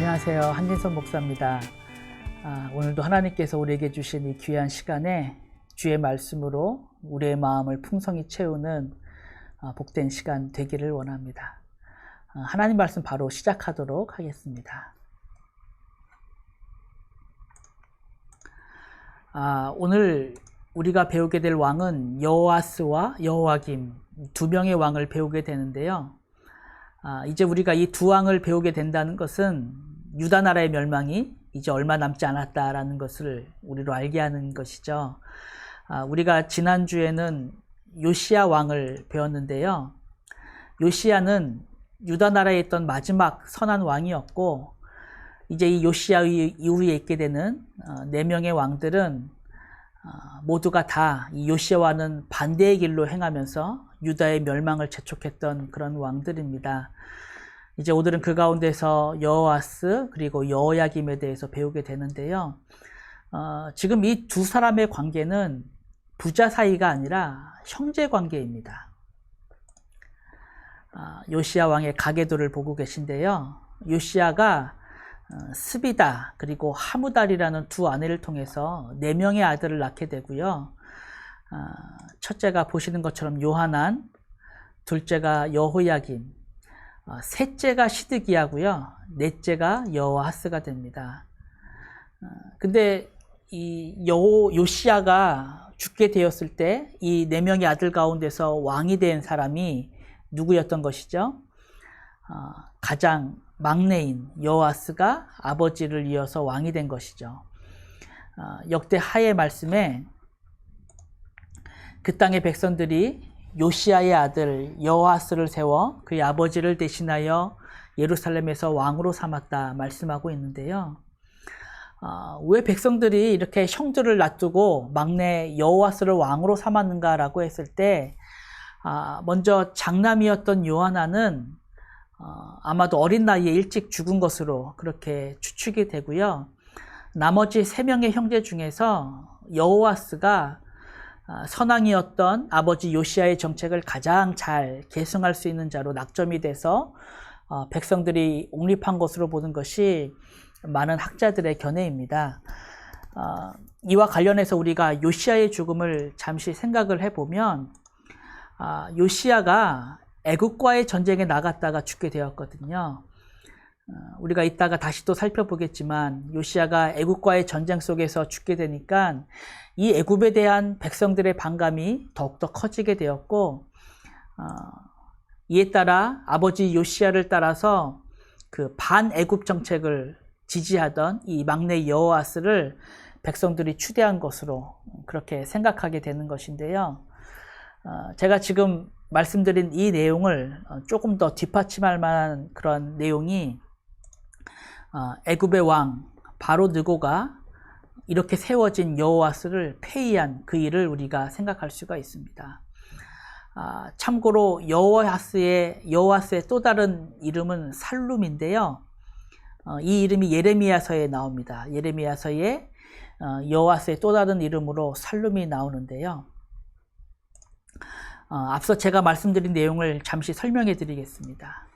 안녕하세요. 한진선 목사입니다. 오늘도 하나님께서 우리에게 주신 이 귀한 시간에 주의 말씀으로 우리의 마음을 풍성히 채우는 복된 시간 되기를 원합니다. 하나님 말씀 바로 시작하도록 하겠습니다. 오늘 우리가 배우게 될 왕은 여호아스와 여호야김 두 명의 왕을 배우게 되는데요. 이제 우리가 이 두 왕을 배우게 된다는 것은 유다 나라의 멸망이 이제 얼마 남지 않았다라는 것을 우리로 알게 하는 것이죠. 우리가 지난주에는 요시야 왕을 배웠는데요. 요시야는 유다 나라에 있던 마지막 선한 왕이었고, 이제 이 요시야 이후에 있게 되는 4명의 왕들은 모두가 다 이 요시야와는 반대의 길로 행하면서 유다의 멸망을 재촉했던 그런 왕들입니다. 이제 오늘은 그 가운데서 여호아스 그리고 여호야김에 대해서 배우게 되는데요. 지금 이 두 사람의 관계는 부자 사이가 아니라 형제 관계입니다. 요시야 왕의 가계도를 보고 계신데요. 요시야가 스비다 그리고 하무달이라는 두 아내를 통해서 4명의 아들을 낳게 되고요. 첫째가 보시는 것처럼 요하난, 둘째가 여호야김, 셋째가 시드기야고요. 넷째가 여호아스가 됩니다. 근데 이 요시야가 죽게 되었을 때 이 4명의 아들 가운데서 왕이 된 사람이 누구였던 것이죠? 가장 막내인 여호아스가 아버지를 이어서 왕이 된 것이죠. 역대 하의 말씀에 그 땅의 백성들이 요시야의 아들 여호아스를 세워 그의 아버지를 대신하여 예루살렘에서 왕으로 삼았다 말씀하고 있는데요. 왜 백성들이 이렇게 형들을 놔두고 막내 여호아스를 왕으로 삼았는가라고 했을 때 먼저 장남이었던 요하나는 아마도 어린 나이에 일찍 죽은 것으로 그렇게 추측이 되고요. 나머지 3명의 형제 중에서 여호아스가 선왕이었던 아버지 요시야의 정책을 가장 잘 계승할 수 있는 자로 낙점이 돼서 백성들이 옹립한 것으로 보는 것이 많은 학자들의 견해입니다. 이와 관련해서 우리가 요시야의 죽음을 잠시 생각을 해보면 요시야가 애굽과의 전쟁에 나갔다가 죽게 되었거든요. 우리가 이따가 다시 또 살펴보겠지만 요시야가 애굽과의 전쟁 속에서 죽게 되니까 이 애굽에 대한 백성들의 반감이 더욱더 커지게 되었고, 이에 따라 아버지 요시야를 따라서 그 반애굽 정책을 지지하던 이 막내 여호아스를 백성들이 추대한 것으로 그렇게 생각하게 되는 것인데요. 제가 지금 말씀드린 이 내용을 조금 더 뒷받침할 만한 그런 내용이 애굽의 왕 바로 느고가 이렇게 세워진 여호아스를 폐위한 그 일을 우리가 생각할 수가 있습니다. 참고로 여호아스의 또 다른 이름은 살룸인데요. 이 이름이 예레미야서에 나옵니다. 예레미야서에 여호아스의 또 다른 이름으로 살룸이 나오는데요. 앞서 제가 말씀드린 내용을 잠시 설명해 드리겠습니다.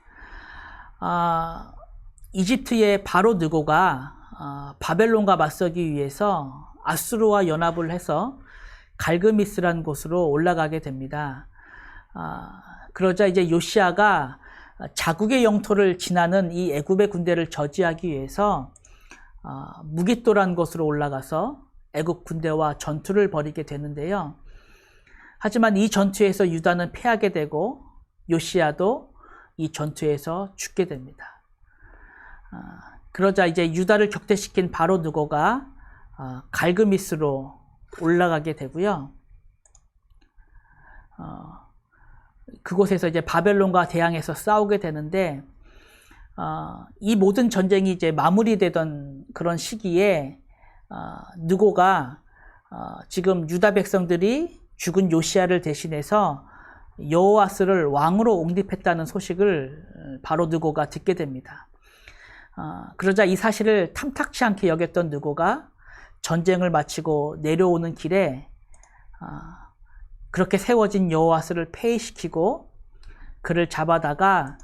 이집트의 바로 느고가 바벨론과 맞서기 위해서 아수르와 연합을 해서 갈그미스라는 곳으로 올라가게 됩니다. 그러자 이제 요시야가 자국의 영토를 지나는 이 애굽의 군대를 저지하기 위해서 무깃도라는 곳으로 올라가서 애굽 군대와 전투를 벌이게 되는데요. 하지만 이 전투에서 유다는 패하게 되고 요시야도 이 전투에서 죽게 됩니다. 그러자 이제 유다를 격퇴시킨 바로 느고가 갈그미스로 올라가게 되고요. 그곳에서 이제 바벨론과 대항해서 싸우게 되는데, 이 모든 전쟁이 이제 마무리되던 그런 시기에 느고가 지금 유다 백성들이 죽은 요시야를 대신해서 여호아스를 왕으로 옹립했다는 소식을 바로 느고가 듣게 됩니다. 그러자 이 사실을 탐탁치 않게 여겼던 느고가 전쟁을 마치고 내려오는 길에 그렇게 세워진 여호아스를 폐위시키고 그를 잡아다가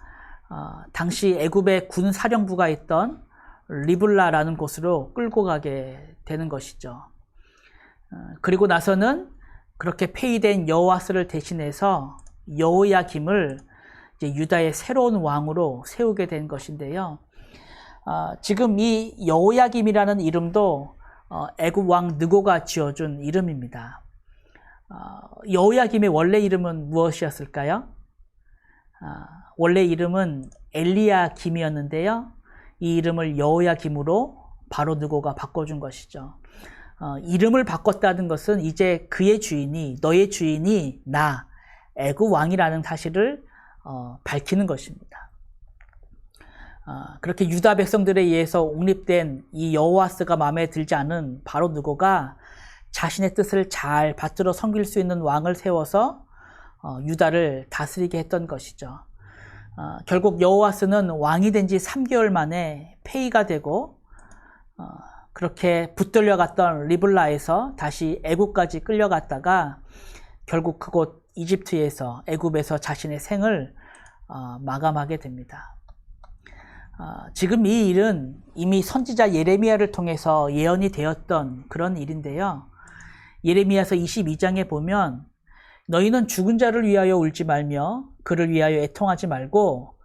당시 애굽의 군 사령부가 있던 리블라라는 곳으로 끌고 가게 되는 것이죠. 그리고 나서는 그렇게 폐위된 여호와스를 대신해서 여호야김을 이제 유다의 새로운 왕으로 세우게 된 것인데요. 지금 이 여호야김이라는 이름도 애굽 왕 느고가 지어준 이름입니다. 여호야김의 원래 이름은 무엇이었을까요? 원래 이름은 엘리야김이었는데요. 이 이름을 여호야김으로 바로 느고가 바꿔준 것이죠. 이름을 바꿨다는 것은 이제 그의 주인이, 너의 주인이 나 애굽 왕이라는 사실을 밝히는 것입니다. 그렇게 유다 백성들에 의해서 옹립된 이 여호와스가 마음에 들지 않은 바로 느고가 자신의 뜻을 잘 받들어 섬길 수 있는 왕을 세워서 유다를 다스리게 했던 것이죠. 결국 여호와스는 왕이 된 지 3개월 만에 폐위가 되고 그렇게 붙들려갔던 리블라에서 다시 애굽까지 끌려갔다가 결국 그곳 이집트에서 애굽에서 자신의 생을 마감하게 됩니다. 지금 이 일은 이미 선지자 예레미야를 통해서 예언이 되었던 그런 일인데요. 예레미야서 22장에 보면 너희는 죽은 자를 위하여 울지 말며 그를 위하여 애통하지 말고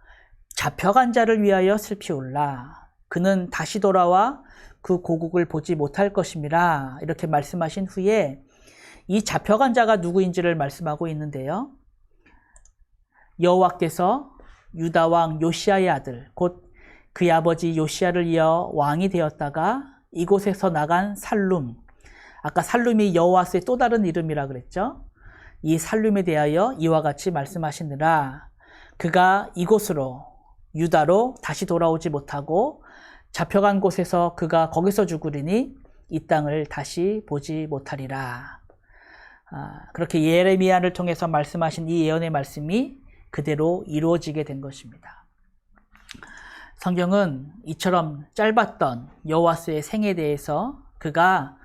잡혀간 자를 위하여 슬피 울라. 그는 다시 돌아와 그 고국을 보지 못할 것임이라. 이렇게 말씀하신 후에 이 잡혀간 자가 누구인지를 말씀하고 있는데요. 여호와께서 유다 왕 요시야의 아들 곧 그의 아버지 요시야를 이어 왕이 되었다가 이곳에서 나간 살룸, 아까 살룸이 여호와스의 또 다른 이름이라 그랬죠. 이 살룸에 대하여 이와 같이 말씀하시느라 그가 이곳으로 유다로 다시 돌아오지 못하고 잡혀간 곳에서 그가 거기서 죽으리니 이 땅을 다시 보지 못하리라. 그렇게 예레미야를 통해서 말씀하신 이 예언의 말씀이 그대로 이루어지게 된 것입니다. 성경은 이처럼 짧았던 여호와스의 생에 대해서 그가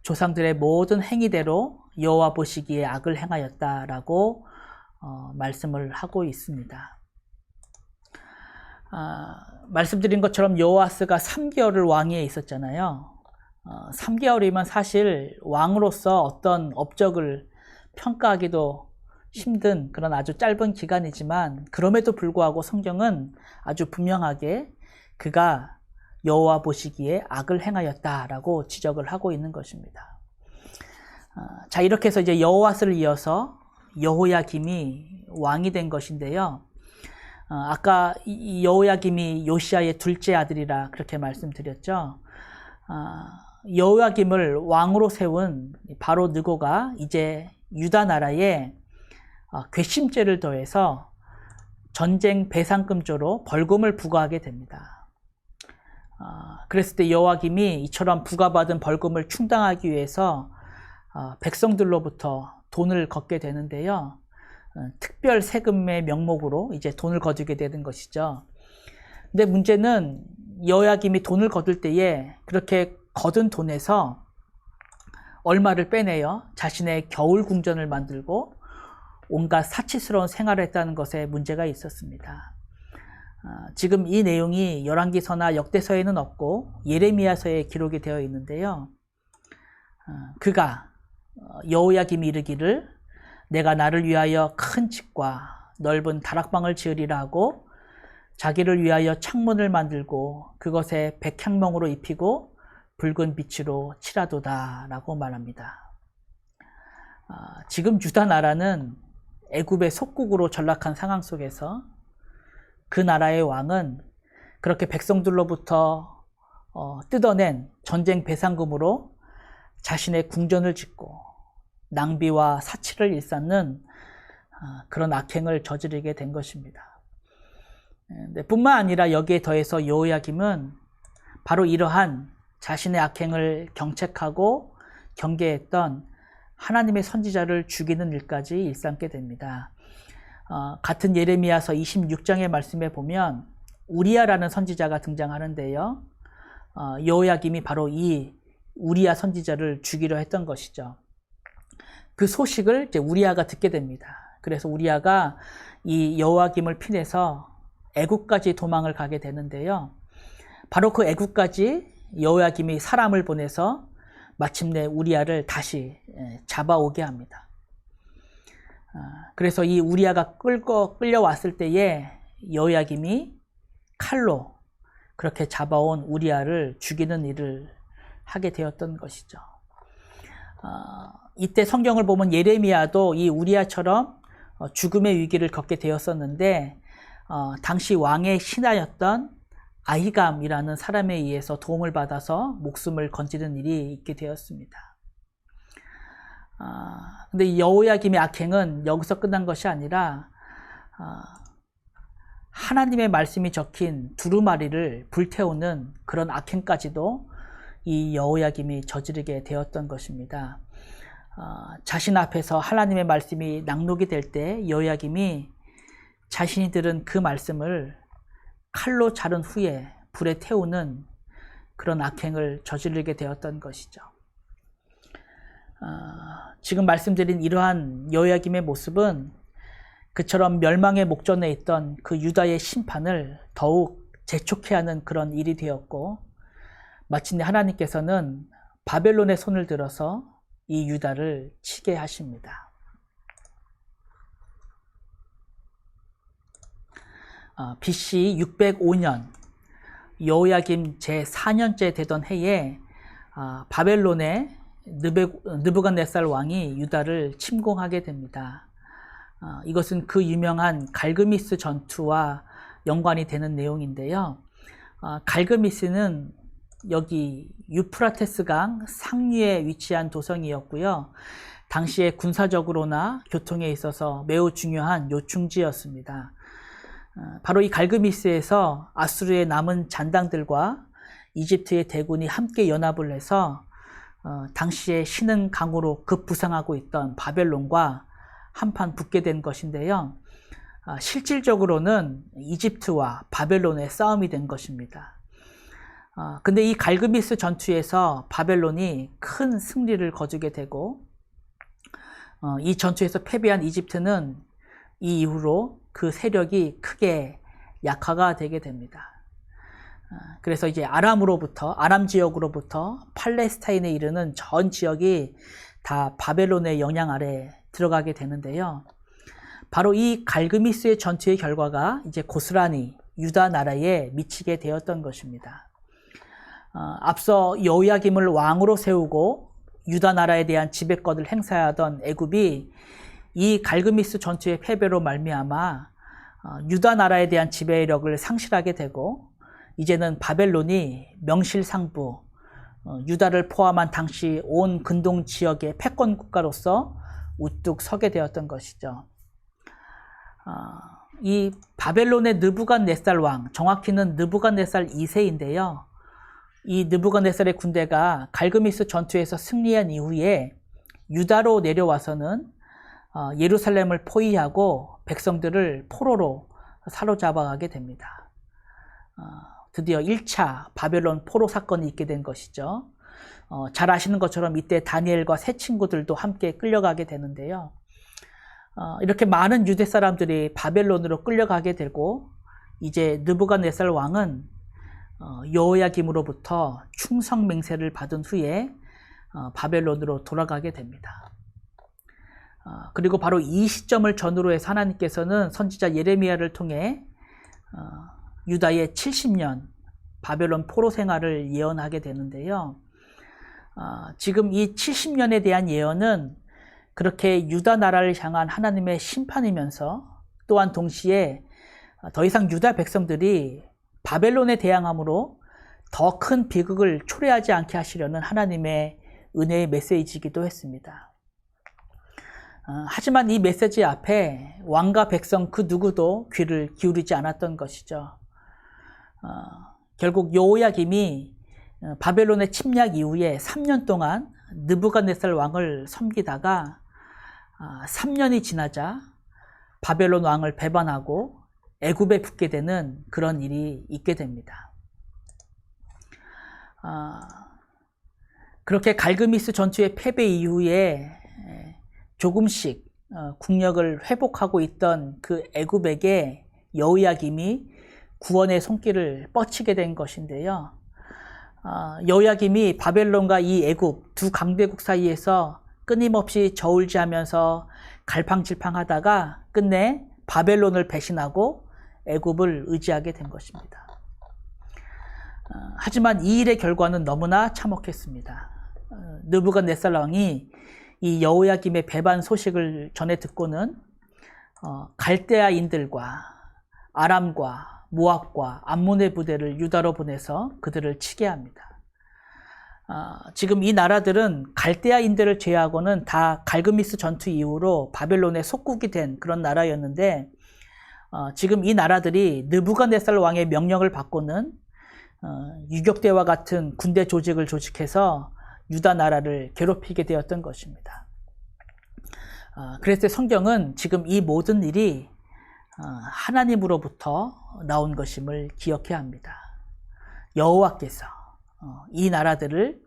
조상들의 모든 행위대로 여호와 보시기에 악을 행하였다라고 말씀을 하고 있습니다. 말씀드린 것처럼 여호와스가 3개월을 왕위에 있었잖아요. 3개월이면 사실 왕으로서 어떤 업적을 평가하기도 힘든 그런 아주 짧은 기간이지만 그럼에도 불구하고 성경은 아주 분명하게 그가 여호와 보시기에 악을 행하였다라고 지적을 하고 있는 것입니다. 자, 이렇게 해서 이제 여호와스를 이어서 여호야김이 왕이 된 것인데요. 아까 이 여호야김이 요시야의 둘째 아들이라 그렇게 말씀드렸죠. 여호야김을 왕으로 세운 바로 느고가 이제 유다 나라에 괘씸죄를 더해서 전쟁 배상금조로 벌금을 부과하게 됩니다. 그랬을 때 여호야김이 이처럼 부과받은 벌금을 충당하기 위해서 백성들로부터 돈을 걷게 되는데요. 특별 세금의 명목으로 이제 돈을 거두게 되는 것이죠. 근데 문제는 여호야김이 돈을 거둘 때에 그렇게 거둔 돈에서 얼마를 빼내어 자신의 겨울 궁전을 만들고 온갖 사치스러운 생활을 했다는 것에 문제가 있었습니다. 지금 이 내용이 열왕기서나 역대서에는 없고 예레미야서에 기록이 되어 있는데요. 그가 여호야김이 이르기를 내가 나를 위하여 큰 집과 넓은 다락방을 지으리라 하고 자기를 위하여 창문을 만들고 그것에 백향목으로 입히고 붉은 빛으로 칠하도다 라고 말합니다. 지금 유다 나라는 애굽의 속국으로 전락한 상황 속에서 그 나라의 왕은 그렇게 백성들로부터 뜯어낸 전쟁 배상금으로 자신의 궁전을 짓고 낭비와 사치를 일삼는 그런 악행을 저지르게 된 것입니다. 뿐만 아니라 여기에 더해서 여호야김은 바로 이러한 자신의 악행을 경책하고 경계했던 하나님의 선지자를 죽이는 일까지 일삼게 됩니다. 같은 예레미야서 26장의 말씀에 보면 우리야라는 선지자가 등장하는데요. 여호야김이 바로 이 우리야 선지자를 죽이려 했던 것이죠. 그 소식을 이제 우리야가 듣게 됩니다. 그래서 우리야가 이 여호야김을 피해서 애굽까지 도망을 가게 되는데요. 바로 그 애굽까지 여호야김이 사람을 보내서 마침내 우리아를 다시 잡아오게 합니다. 그래서 이 우리아가 끌려왔을 때에 여호야김이 칼로 그렇게 잡아온 우리아를 죽이는 일을 하게 되었던 것이죠. 이때 성경을 보면 예레미야도 이 우리아처럼 죽음의 위기를 겪게 되었었는데 당시 왕의 신하였던 아히감이라는 사람에 의해서 도움을 받아서 목숨을 건지는 일이 있게 되었습니다. 근데 여호야김의 악행은 여기서 끝난 것이 아니라 하나님의 말씀이 적힌 두루마리를 불태우는 그런 악행까지도 이 여호야김이 저지르게 되었던 것입니다. 자신 앞에서 하나님의 말씀이 낭독이 될 때 여호야김이 자신이 들은 그 말씀을 칼로 자른 후에 불에 태우는 그런 악행을 저지르게 되었던 것이죠. 지금 말씀드린 이러한 여호야김의 모습은 그처럼 멸망의 목전에 있던 그 유다의 심판을 더욱 재촉해 하는 그런 일이 되었고, 마침내 하나님께서는 바벨론의 손을 들어서 이 유다를 치게 하십니다. BC 605년 여호야김 제4년째 되던 해에 바벨론의 느부갓네살 왕이 유다를 침공하게 됩니다. 이것은 그 유명한 갈그미스 전투와 연관이 되는 내용인데요. 갈그미스는 여기 유프라테스강 상류에 위치한 도성이었고요. 당시에 군사적으로나 교통에 있어서 매우 중요한 요충지였습니다. 바로 이 갈그미스에서 아수르의 남은 잔당들과 이집트의 대군이 함께 연합을 해서 당시에 신흥 강으로 급부상하고 있던 바벨론과 한판 붙게 된 것인데요. 실질적으로는 이집트와 바벨론의 싸움이 된 것입니다. 근데 이 갈그미스 전투에서 바벨론이 큰 승리를 거두게 되고, 이 전투에서 패배한 이집트는 이 이후로 그 세력이 크게 약화가 되게 됩니다. 그래서 이제 아람 지역으로부터 팔레스타인에 이르는 전 지역이 다 바벨론의 영향 아래 들어가게 되는데요. 바로 이 갈그미스의 전투의 결과가 이제 고스란히 유다 나라에 미치게 되었던 것입니다. 앞서 여호야김을 왕으로 세우고 유다 나라에 대한 지배권을 행사하던 애굽이 이 갈그미스 전투의 패배로 말미암아 유다 나라에 대한 지배력을 상실하게 되고, 이제는 바벨론이 명실상부 유다를 포함한 당시 온 근동 지역의 패권 국가로서 우뚝 서게 되었던 것이죠. 이 바벨론의 느부갓네살 왕, 정확히는 느부갓네살 2세인데요. 이 느부갓네살의 군대가 갈그미스 전투에서 승리한 이후에 유다로 내려와서는 예루살렘을 포위하고 백성들을 포로로 사로잡아가게 됩니다. 드디어 1차 바벨론 포로 사건이 있게 된 것이죠. 잘 아시는 것처럼 이때 다니엘과 세 친구들도 함께 끌려가게 되는데요. 이렇게 많은 유대 사람들이 바벨론으로 끌려가게 되고, 이제 느부갓네살 왕은 여호야김으로부터 충성 맹세를 받은 후에 바벨론으로 돌아가게 됩니다. 그리고 바로 이 시점을 전후로 해서 하나님께서는 선지자 예레미야를 통해 유다의 70년 바벨론 포로 생활을 예언하게 되는데요. 지금 이 70년에 대한 예언은 그렇게 유다 나라를 향한 하나님의 심판이면서, 또한 동시에 더 이상 유다 백성들이 바벨론에 대항함으로 더 큰 비극을 초래하지 않게 하시려는 하나님의 은혜의 메시지이기도 했습니다. 하지만 이 메시지 앞에 왕과 백성 그 누구도 귀를 기울이지 않았던 것이죠. 결국 여호야김이 바벨론의 침략 이후에 3년 동안 느부갓네살 왕을 섬기다가 3년이 지나자 바벨론 왕을 배반하고 애굽에 붙게 되는 그런 일이 있게 됩니다. 그렇게 갈그미스 전투의 패배 이후에 조금씩 국력을 회복하고 있던 그 애굽에게 여호야김이 구원의 손길을 뻗치게 된 것인데요. 여호야김이 바벨론과 이 애굽 두 강대국 사이에서 끊임없이 저울질하면서 갈팡질팡하다가 끝내 바벨론을 배신하고 애굽을 의지하게 된 것입니다. 하지만 이 일의 결과는 너무나 참혹했습니다. 느부갓네살 왕이 이 여호야김의 배반 소식을 전해 듣고는 갈대아인들과 아람과 모압과 암몬의 부대를 유다로 보내서 그들을 치게 합니다. 지금 이 나라들은 갈대아인들을 제외하고는 다 갈그미스 전투 이후로 바벨론의 속국이 된 그런 나라였는데, 지금 이 나라들이 느부갓네살 왕의 명령을 받고는 유격대와 같은 군대 조직을 조직해서 유다 나라를 괴롭히게 되었던 것입니다. 그래서 성경은 지금 이 모든 일이 하나님으로부터 나온 것임을 기억해야 합니다. 여호와께서 이 나라들을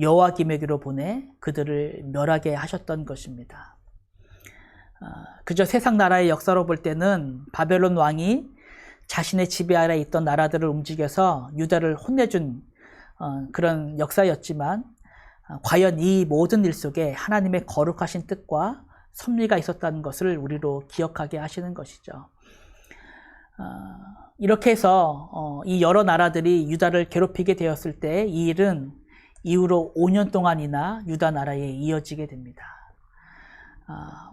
여호야김에게로 보내 그들을 멸하게 하셨던 것입니다. 그저 세상 나라의 역사로 볼 때는 바벨론 왕이 자신의 지배 아래 있던 나라들을 움직여서 유다를 혼내준 그런 역사였지만, 과연 이 모든 일 속에 하나님의 거룩하신 뜻과 섭리가 있었다는 것을 우리로 기억하게 하시는 것이죠. 이렇게 해서 이 여러 나라들이 유다를 괴롭히게 되었을 때 이 일은 이후로 5년 동안이나 유다 나라에 이어지게 됩니다.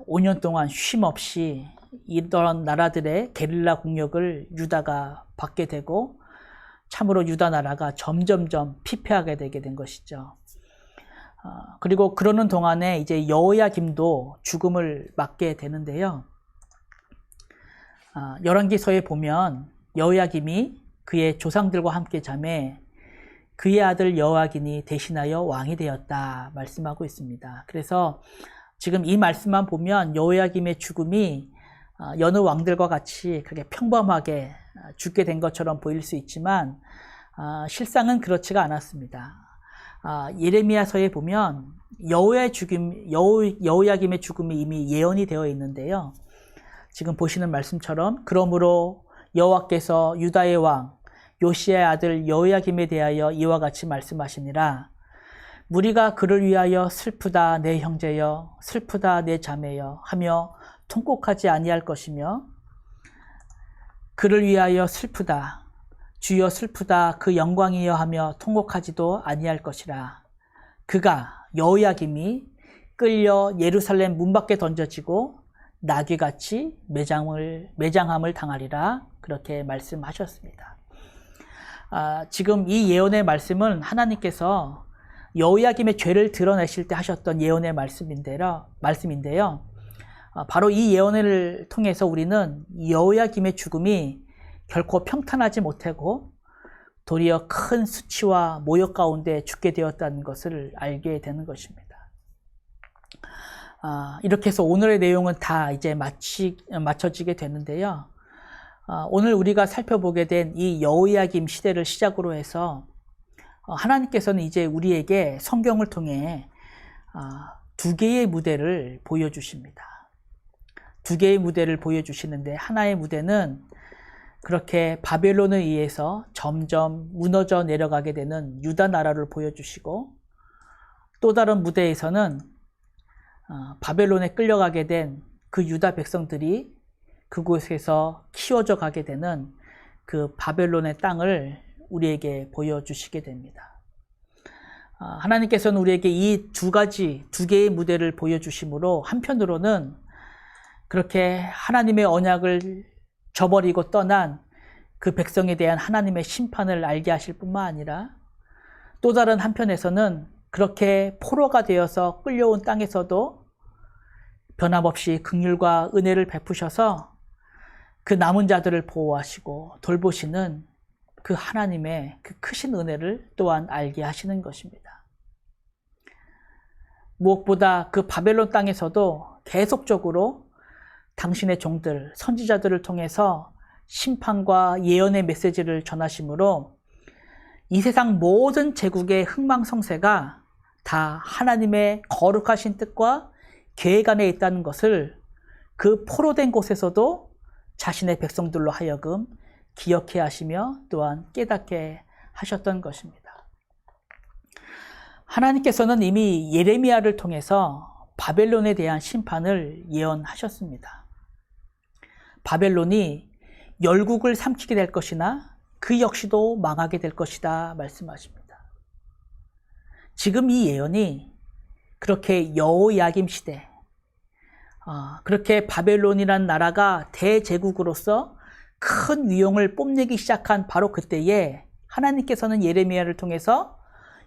5년 동안 쉼 없이 이런 나라들의 게릴라 공격을 유다가 받게 되고, 참으로 유다 나라가 점점점 피폐하게 되게 된 것이죠. 그리고 그러는 동안에 이제 여호야김도 죽음을 맞게 되는데요. 열왕기서에 보면 여호야김이 그의 조상들과 함께 잠에 그의 아들 여호야긴이 대신하여 왕이 되었다 말씀하고 있습니다. 그래서 지금 이 말씀만 보면 여호야김의 죽음이 여느 왕들과 같이 그렇게 평범하게 죽게 된 것처럼 보일 수 있지만, 실상은 그렇지가 않았습니다. 예레미야서에 보면 여호야김의 죽음이 이미 예언이 되어 있는데요. 지금 보시는 말씀처럼, 그러므로 여호와께서 유다의 왕 요시야의 아들 여호야김에 대하여 이와 같이 말씀하시니라. 무리가 그를 위하여 슬프다 내 형제여, 슬프다 내 자매여 하며 통곡하지 아니할 것이며, 그를 위하여 슬프다 주여 슬프다 그 영광이여 하며 통곡하지도 아니할 것이라. 그가 여호야김이 끌려 예루살렘 문 밖에 던져지고 나귀같이 매장함을 당하리라, 그렇게 말씀하셨습니다. 지금 이 예언의 말씀은 하나님께서 여호야김의 죄를 드러내실 때 하셨던 예언의 말씀인데요. 바로 이 예언을 통해서 우리는 여호야김의 죽음이 결코 평탄하지 못하고 도리어 큰 수치와 모욕 가운데 죽게 되었다는 것을 알게 되는 것입니다. 이렇게 해서 오늘의 내용은 다 이제 마쳐지게 되는데요. 오늘 우리가 살펴보게 된 이 여호야김 시대를 시작으로 해서 하나님께서는 이제 우리에게 성경을 통해 두 개의 무대를 보여주십니다. 두 개의 무대를 보여주시는데, 하나의 무대는 그렇게 바벨론에 의해서 점점 무너져 내려가게 되는 유다 나라를 보여주시고, 또 다른 무대에서는 바벨론에 끌려가게 된 그 유다 백성들이 그곳에서 키워져 가게 되는 그 바벨론의 땅을 우리에게 보여주시게 됩니다. 하나님께서는 우리에게 이 두 개의 무대를 보여주심으로, 한편으로는 그렇게 하나님의 언약을 저버리고 떠난 그 백성에 대한 하나님의 심판을 알게 하실 뿐만 아니라, 또 다른 한편에서는 그렇게 포로가 되어서 끌려온 땅에서도 변함없이 긍휼과 은혜를 베푸셔서 그 남은 자들을 보호하시고 돌보시는 그 하나님의 그 크신 은혜를 또한 알게 하시는 것입니다. 무엇보다 그 바벨론 땅에서도 계속적으로 당신의 종들, 선지자들을 통해서 심판과 예언의 메시지를 전하심으로 이 세상 모든 제국의 흥망성쇠가 다 하나님의 거룩하신 뜻과 계획 안에 있다는 것을 그 포로된 곳에서도 자신의 백성들로 하여금 기억해 하시며 또한 깨닫게 하셨던 것입니다. 하나님께서는 이미 예레미야를 통해서 바벨론에 대한 심판을 예언하셨습니다. 바벨론이 열국을 삼키게 될 것이나 그 역시도 망하게 될 것이다 말씀하십니다. 지금 이 예언이 그렇게 여호야김 시대, 그렇게 바벨론이라는 나라가 대제국으로서 큰 위용을 뽐내기 시작한 바로 그때에 하나님께서는 예레미야를 통해서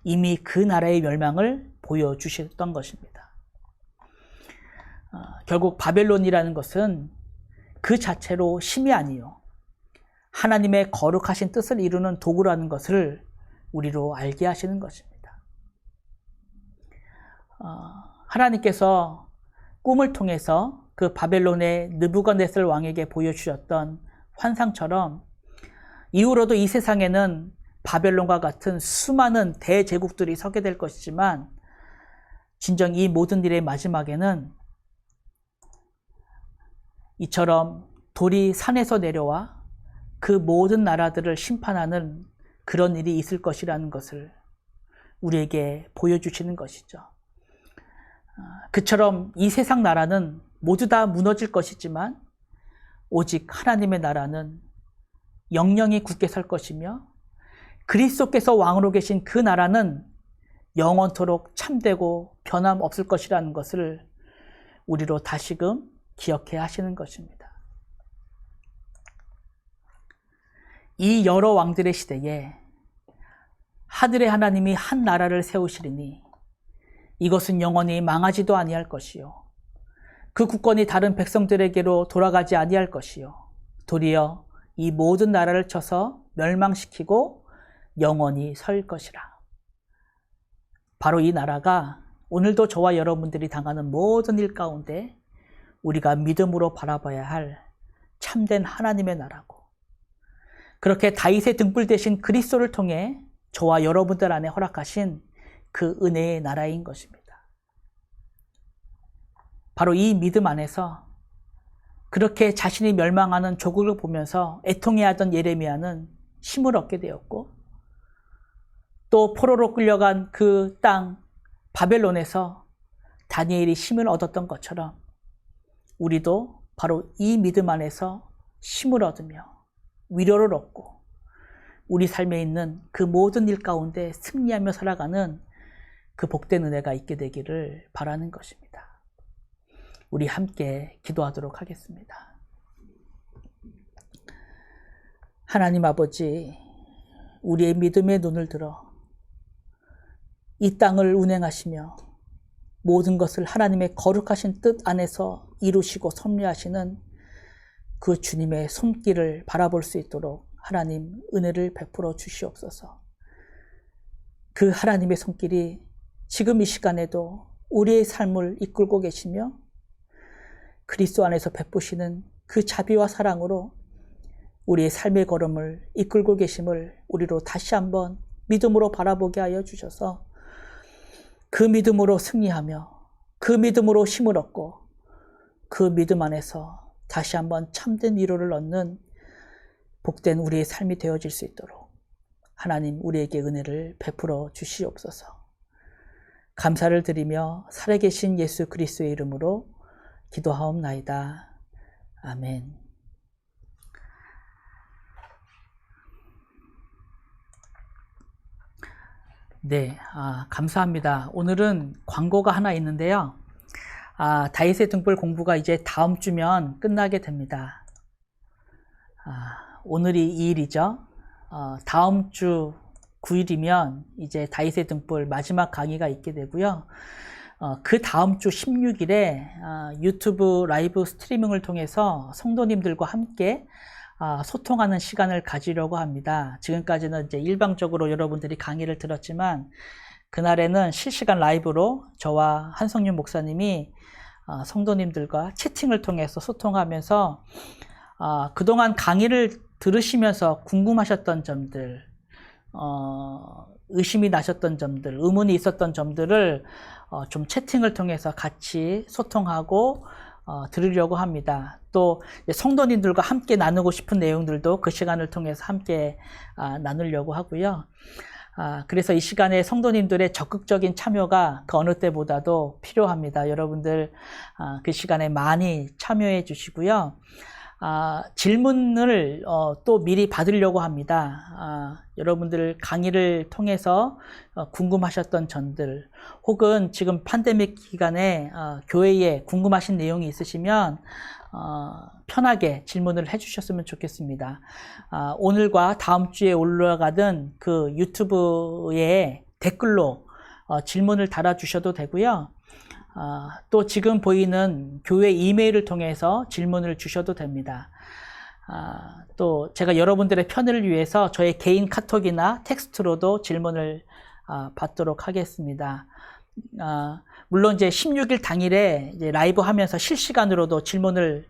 이미 그 나라의 멸망을 보여주셨던 것입니다. 결국 바벨론이라는 것은 그 자체로 심이 아니요 하나님의 거룩하신 뜻을 이루는 도구라는 것을 우리로 알게 하시는 것입니다. 하나님께서 꿈을 통해서 그 바벨론의 느부갓네살 왕에게 보여주셨던 환상처럼 이후로도 이 세상에는 바벨론과 같은 수많은 대제국들이 서게 될 것이지만 진정 이 모든 일의 마지막에는 이처럼 돌이 산에서 내려와 그 모든 나라들을 심판하는 그런 일이 있을 것이라는 것을 우리에게 보여주시는 것이죠. 그처럼 이 세상 나라는 모두 다 무너질 것이지만 오직 하나님의 나라는 영영이 굳게 설 것이며 그리스도께서 왕으로 계신 그 나라는 영원토록 참되고 변함없을 것이라는 것을 우리로 다시금 기억해야 하시는 것입니다. 이 여러 왕들의 시대에 하늘의 하나님이 한 나라를 세우시리니 이것은 영원히 망하지도 아니할 것이요 그 국권이 다른 백성들에게로 돌아가지 아니할 것이요 도리어 이 모든 나라를 쳐서 멸망시키고 영원히 설 것이라. 바로 이 나라가 오늘도 저와 여러분들이 당하는 모든 일 가운데 우리가 믿음으로 바라봐야 할 참된 하나님의 나라고, 그렇게 다윗의 등불 대신 그리스도를 통해 저와 여러분들 안에 허락하신 그 은혜의 나라인 것입니다. 바로 이 믿음 안에서 그렇게 자신이 멸망하는 조국을 보면서 애통해하던 예레미야는 힘을 얻게 되었고, 또 포로로 끌려간 그 땅 바벨론에서 다니엘이 힘을 얻었던 것처럼 우리도 바로 이 믿음 안에서 힘을 얻으며 위로를 얻고 우리 삶에 있는 그 모든 일 가운데 승리하며 살아가는 그 복된 은혜가 있게 되기를 바라는 것입니다. 우리 함께 기도하도록 하겠습니다. 하나님 아버지, 우리의 믿음의 눈을 들어 이 땅을 운행하시며 모든 것을 하나님의 거룩하신 뜻 안에서 이루시고 섭리하시는 그 주님의 손길을 바라볼 수 있도록 하나님 은혜를 베풀어 주시옵소서. 그 하나님의 손길이 지금 이 시간에도 우리의 삶을 이끌고 계시며 그리스도 안에서 베푸시는 그 자비와 사랑으로 우리의 삶의 걸음을 이끌고 계심을 우리로 다시 한번 믿음으로 바라보게 하여 주셔서 그 믿음으로 승리하며 그 믿음으로 힘을 얻고 그 믿음 안에서 다시 한번 참된 위로를 얻는 복된 우리의 삶이 되어질 수 있도록 하나님 우리에게 은혜를 베풀어 주시옵소서. 감사를 드리며 살아계신 예수 그리스도의 이름으로 기도하옵나이다. 아멘. 네, 감사합니다. 오늘은 광고가 하나 있는데요. 다윗의 등불 공부가 이제 다음 주면 끝나게 됩니다. 오늘이 2일이죠. 다음 주 9일이면 이제 다윗의 등불 마지막 강의가 있게 되고요. 그 다음 주 16일에 유튜브 라이브 스트리밍을 통해서 성도님들과 함께 소통하는 시간을 가지려고 합니다. 지금까지는 이제 일방적으로 여러분들이 강의를 들었지만 그날에는 실시간 라이브로 저와 한성윤 목사님이 성도님들과 채팅을 통해서 소통하면서 그동안 강의를 들으시면서 궁금하셨던 점들, 의심이 나셨던 점들, 의문이 있었던 점들을 좀 채팅을 통해서 같이 소통하고 들으려고 합니다. 또 성도님들과 함께 나누고 싶은 내용들도 그 시간을 통해서 함께 나누려고 하고요. 그래서 이 시간에 성도님들의 적극적인 참여가 그 어느 때보다도 필요합니다. 여러분들 그 시간에 많이 참여해 주시고요. 질문을 또 미리 받으려고 합니다. 여러분들 강의를 통해서 궁금하셨던 점들 혹은 지금 팬데믹 기간에 교회에 궁금하신 내용이 있으시면 편하게 질문을 해주셨으면 좋겠습니다. 오늘과 다음 주에 올라가던 그 유튜브에 댓글로 질문을 달아주셔도 되고요. 또 지금 보이는 교회 이메일을 통해서 질문을 주셔도 됩니다. 또 제가 여러분들의 편을 위해서 저의 개인 카톡이나 텍스트로도 질문을 받도록 하겠습니다. 물론 이제 16일 당일에 이제 라이브 하면서 실시간으로도 질문을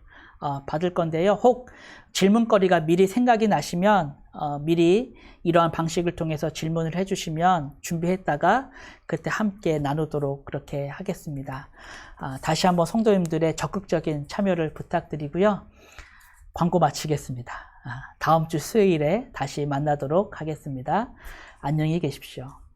받을 건데요. 혹 질문거리가 미리 생각이 나시면 미리 이러한 방식을 통해서 질문을 해주시면 준비했다가 그때 함께 나누도록 그렇게 하겠습니다. 다시 한번 성도님들의 적극적인 참여를 부탁드리고요. 광고 마치겠습니다. 다음 주 수요일에 다시 만나도록 하겠습니다. 안녕히 계십시오.